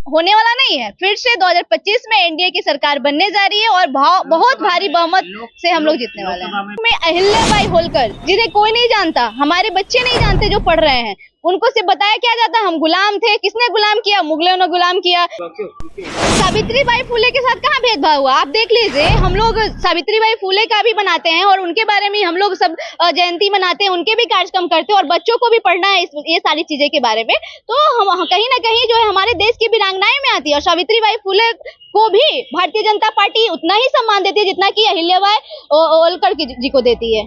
होने वाला नहीं है। फिर से 2025 में एनडीए की सरकार बनने जा रही है और बहुत भारी बहुमत से हम लोग जीतने वाले हैं। में अहिल्याबाई होलकर, जिन्हें कोई नहीं जानता, हमारे बच्चे नहीं जानते जो पढ़ रहे हैं, उनको सिर्फ बताया क्या जाता हम गुलाम थे। किसने गुलाम किया? मुगलों ने गुलाम किया। सावित्रीबाई फुले के साथ कहाँ भेदभाव हुआ? आप देख लीजिए, हम लोग सावित्रीबाई फुले का भी बनाते हैं और उनके बारे में हम लोग सब जयंती मनाते हैं, उनके भी कार्यक्रम करते हैं और बच्चों को भी पढ़ना है ये सारी चीजें के बारे में। तो हम कहीं ना कहीं जो है हमारे देश की वीरांगनाएं में आती है और सावित्रीबाई फुले को भी भारतीय जनता पार्टी उतना ही सम्मान देती है जितना कि अहिल्याबाई होलकर जी को देती है।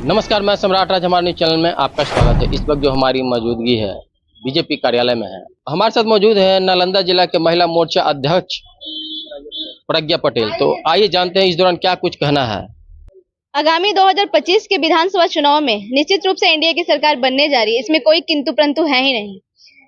नमस्कार, मैं सम्राट राज, हमारे चैनल में आपका स्वागत है। इस वक्त जो हमारी मौजूदगी है बीजेपी कार्यालय में है। हमारे साथ मौजूद है नालंदा जिला के महिला मोर्चा अध्यक्ष प्रज्ञा पटेल। तो आइए जानते हैं इस दौरान क्या कुछ कहना है। आगामी 2025 के विधानसभा चुनाव में निश्चित रूप से एनडीए की सरकार बनने जा रही है, इसमें कोई किंतु परंतु है ही नहीं।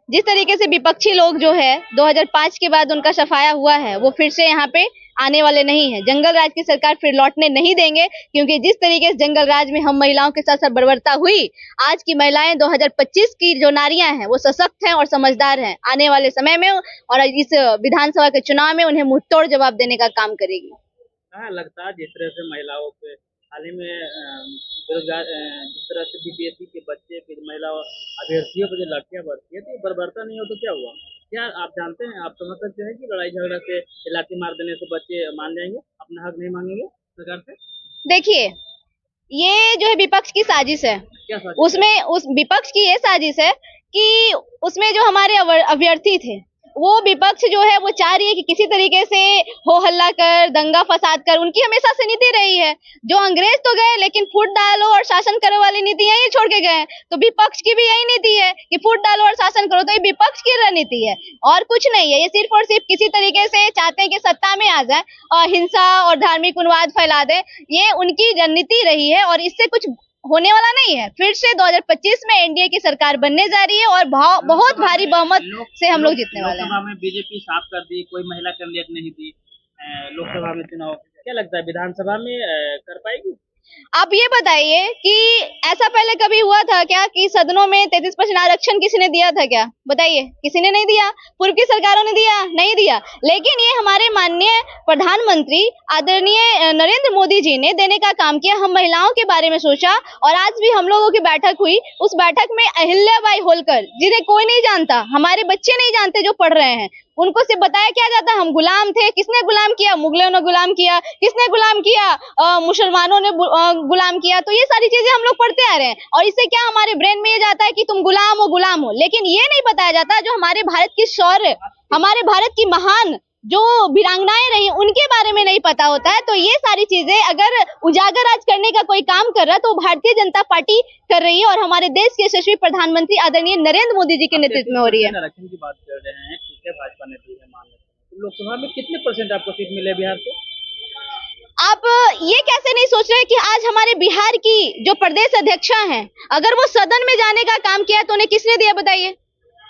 जिस तरीके से विपक्षी लोग जो है 2005 के बाद उनका सफाया हुआ है, वो फिर से यहाँ पे आने वाले नहीं है। जंगल राज की सरकार फिर लौटने नहीं देंगे, क्योंकि जिस तरीके से जंगल राज में हम महिलाओं के साथ साथ बर्बरता हुई, आज की महिलाएं 2025 की जो नारियां हैं वो सशक्त हैं और समझदार हैं। आने वाले समय में और इस विधानसभा के चुनाव में उन्हें मुंहतोड़ जवाब देने का काम करेगी। लगता है जिस तरह से महिलाओं पे हाल ही में बेरोजगार, जिस तरह से बीपीएससी के बच्चे फिर महिला अभ्यर्थियों पर जो लाठियां बरती है, तो बर्बरता नहीं हो तो क्या हुआ? क्या आप जानते हैं, आप समझ सकते हैं कि लड़ाई झगड़ा से लाठी मार देने से बच्चे मान जाएंगे, अपना हक नहीं मांगेंगे सरकार से? देखिए, ये जो है विपक्ष की साजिश है। क्या साजिश? उसमें उस विपक्ष की ये साजिश है कि उसमें जो हमारे अभ्यर्थी थे, वो विपक्ष जो है वो चाह रही है कि किसी तरीके से हो हल्ला कर, दंगा फसाद कर। उनकी हमेशा से नीति रही है, जो अंग्रेज तो गए लेकिन फूट डालो और शासन करो वाली नीति यही छोड़ के गए। तो विपक्ष की भी यही नीति है कि फूट डालो और शासन करो। तो ये विपक्ष की रणनीति है और कुछ नहीं है। ये सिर्फ और सिर्फ किसी तरीके से चाहते हैं कि सत्ता में आ जाए और हिंसा और धार्मिक उन्माद फैला दे। ये उनकी रणनीति रही है और इससे कुछ होने वाला नहीं है। फिर से 2025 में एनडीए की सरकार बनने जा रही है और बहुत भारी बहुमत से हम लोग जीतने वाले हैं। लोकसभा में बीजेपी साफ कर दी, कोई महिला कैंडिडेट नहीं थी लोकसभा में चुनाव। क्या लगता है विधानसभा में कर पाएगी? आप ये बताइए कि ऐसा पहले कभी हुआ था क्या कि सदनों में 33% आरक्षण किसी ने दिया था क्या? बताइए, किसी ने नहीं दिया। पूर्व की सरकारों ने दिया? नहीं दिया। लेकिन ये हमारे माननीय प्रधानमंत्री आदरणीय नरेंद्र मोदी जी ने देने का काम किया। हम महिलाओं के बारे में सोचा और आज भी हम लोगों की बैठक हुई। उस बैठक में अहिल्याबाई होलकर, जिन्हें कोई नहीं जानता, हमारे बच्चे नहीं जानते जो पढ़ रहे हैं, उनको सिर्फ बताया क्या जाता हम गुलाम थे। किसने गुलाम किया? मुगलों ने गुलाम किया। किसने गुलाम किया? मुसलमानों ने गुलाम किया। तो ये सारी चीजें हम लोग पढ़ते आ रहे हैं और इससे क्या हमारे ब्रेन में ये जाता है कि तुम गुलाम हो। लेकिन ये नहीं बताया जाता जो हमारे भारत की शौर्य, हमारे भारत की महान जो वीरांगनाएं रही उनके बारे में नहीं पता होता है। तो ये सारी चीजें अगर उजागर आज करने का कोई काम कर रहा है तो भारतीय जनता पार्टी कर रही है और हमारे देश के यशस्वी प्रधानमंत्री आदरणीय नरेंद्र मोदी जी के नेतृत्व में हो रही है। आरक्षण की बात कर रहे हैं, ठीक है, भाजपा ने दी है, मान लेते हैं। तो लोकसभा में कितने % आपको सीट मिले बिहार से? आप ये कैसे नहीं सोच रहे कि आज हमारे बिहार की जो प्रदेश अध्यक्षा हैं, अगर वो सदन में जाने का काम किया तो उन्हें किसने दिया? बताइए।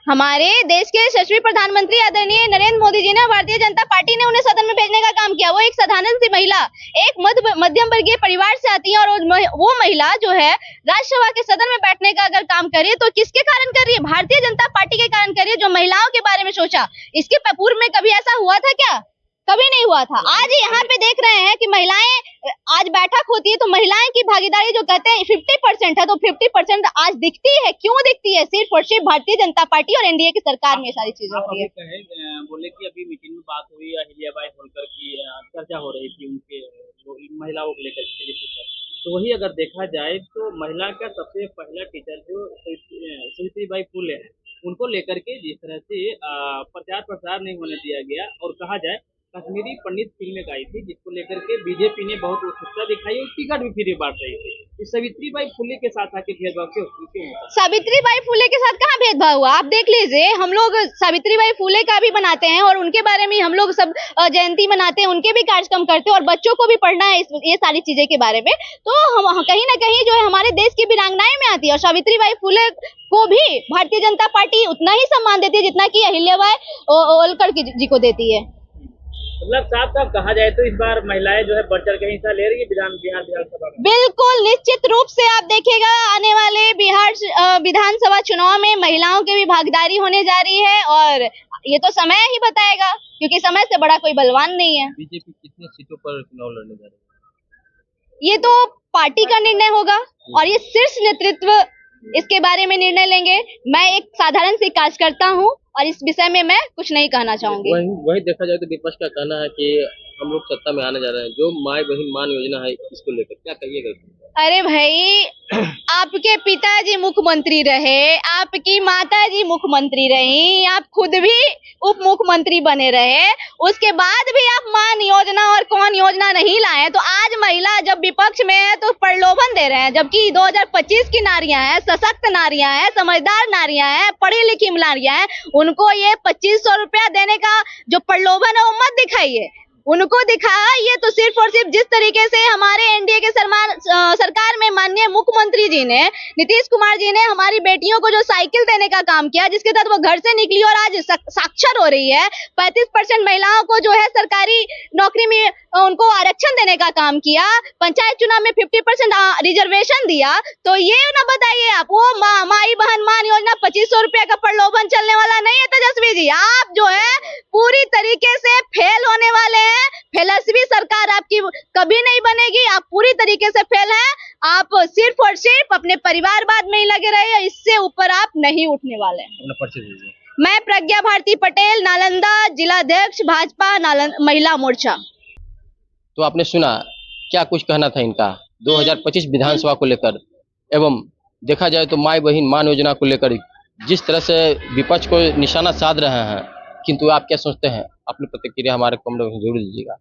हमारे देश के यशस्वी प्रधानमंत्री आदरणीय नरेंद्र मोदी जी ने, भारतीय जनता पार्टी ने उन्हें सदन में भेजने का काम किया। वो एक साधारण सी महिला, एक मध्यम वर्गीय परिवार से आती है और वो महिला जो है राज्यसभा के सदन में बैठने का अगर काम कर रही है तो किसके कारण कर रही है? भारतीय जनता पार्टी के कारण कर रही है, जो महिलाओं के बारे में सोचा। इसके पूर्व में कभी ऐसा हुआ था क्या? कभी नहीं हुआ था। आज यहाँ पे देख रहे हैं कि महिलाएं, आज बैठक होती है तो महिलाएं की भागीदारी जो कहते हैं 50% है, तो 50% आज दिखती है। क्यों दिखती है? सिर्फ और सिर्फ भारतीय जनता पार्टी और एनडीए की सरकार में सारी चीजें हो रही है। बोले कि अभी मीटिंग में बात हुई, अहिल्याबाई होलकर की चर्चा हो रही थी उनके महिलाओं को लेकर। तो वही अगर देखा जाए तो महिला का सबसे पहला टीचर जो सावित्रीबाई फुले है, उनको लेकर के जिस तरह से प्रचार प्रसार नहीं होने दिया गया और कहा जाए कश्मीरी पंडित फिल्म एक आई थी जिसको लेकर के बीजेपी ने बहुत उत्सुकता दिखाई और टिकट भी फ्री बांट रही थी। इस सावित्रीबाई फुले के साथ आके भेदभाव क्यों होता? सावित्रीबाई फुले के साथ कहाँ भेदभाव हुआ? आप देख लीजिए, हम लोग सावित्रीबाई फुले का भी बनाते हैं और उनके बारे में हम लोग सब जयंती मनाते हैं, उनके भी कार्यक्रम करते हैं और बच्चों को भी पढ़ना है ये सारी चीजें के बारे में। तो हम कहीं ना कहीं जो है हमारे देश की वीरांगनाएं में आती है और सावित्रीबाई फुले को भी भारतीय जनता पार्टी उतना ही सम्मान देती है जितना कि अहिल्याबाई होलकर जी को देती है। मतलब साफ साफ कहा जाए तो इस बार महिलाएं जो है बढ़ चढ़ के हिस्सा ले रही है बिहार विधानसभा में। बिल्कुल निश्चित रूप से आप देखिएगा आने वाले बिहार विधानसभा चुनाव में महिलाओं की भी भागीदारी होने जा रही है और ये तो समय ही बताएगा, क्योंकि समय से बड़ा कोई बलवान नहीं है। बीजेपी कितने सीटों पर चुनाव लड़ने जा रही है? ये तो पार्टी का निर्णय होगा और ये शीर्ष नेतृत्व इसके बारे में निर्णय लेंगे। मैं एक साधारण सी कार्यकर्ता हूँ और इस विषय में मैं कुछ नहीं कहना चाहूंगी। वही देखा जाए तो विपक्ष का कहना है कि हम लोग सत्ता में आने जा रहे हैं, जो माई बहन मान योजना है इसको लेकर क्या कहिएगा? अरे भाई, आपके पिताजी मुख्यमंत्री रहे, आपकी माताजी मुख्यमंत्री रही, आप खुद भी उप मुख्यमंत्री बने रहे, उसके बाद भी आप मान योजना और कौन योजना नहीं लाए। तो आज महिला जब विपक्ष में है तो प्रलोभन दे रहे हैं, जबकि 2025 की नारियां हैं, सशक्त नारियां हैं, समझदार नारियां हैं, पढ़ी लिखी नारियां हैं, उनको ये 2500 रुपया देने का जो प्रलोभन है वो मत दिखाइए। उनको दिखा ये तो सिर्फ और सिर्फ जिस तरीके से हमारे एनडीए के सरकार में माननीय मुख्यमंत्री जी ने, नीतीश कुमार जी ने हमारी बेटियों को जो साइकिल देने का काम किया, जिसके तहत वो घर से निकली और आज साक्षर हो रही है, 35% महिलाओं को जो है सरकारी नौकरी में उनको आरक्षण देने का काम किया, पंचायत चुनाव में 50% रिजर्वेशन दिया, तो ये ना बताइए आप वो माई बहन मान योजना 2500 रुपया का प्रलोभन चलने वाला नहीं है। तेजस्वी जी, आप जो है पूरी तरीके से फेल होने वाले हैं। फेलस्वी सरकार आपकी कभी नहीं बनेगी, आप पूरी तरीके से फेल हैं। आप सिर्फ और सिर्फ अपने परिवारवाद में ही लगे रहे, इससे ऊपर आप नहीं उठने वाले। अपना परिचय दीजिए। मैं प्रज्ञा भारती पटेल, नालंदा जिलाध्यक्ष भाजपा महिला मोर्चा। तो आपने सुना क्या कुछ कहना था इनका 2025 विधानसभा को लेकर, एवं देखा जाए तो माई बहन मान योजना को लेकर जिस तरह से विपक्ष को निशाना साध रहे हैं, किंतु आप क्या सोचते हैं? अपनी प्रतिक्रिया हमारे कमेंट में जरूर दीजिएगा।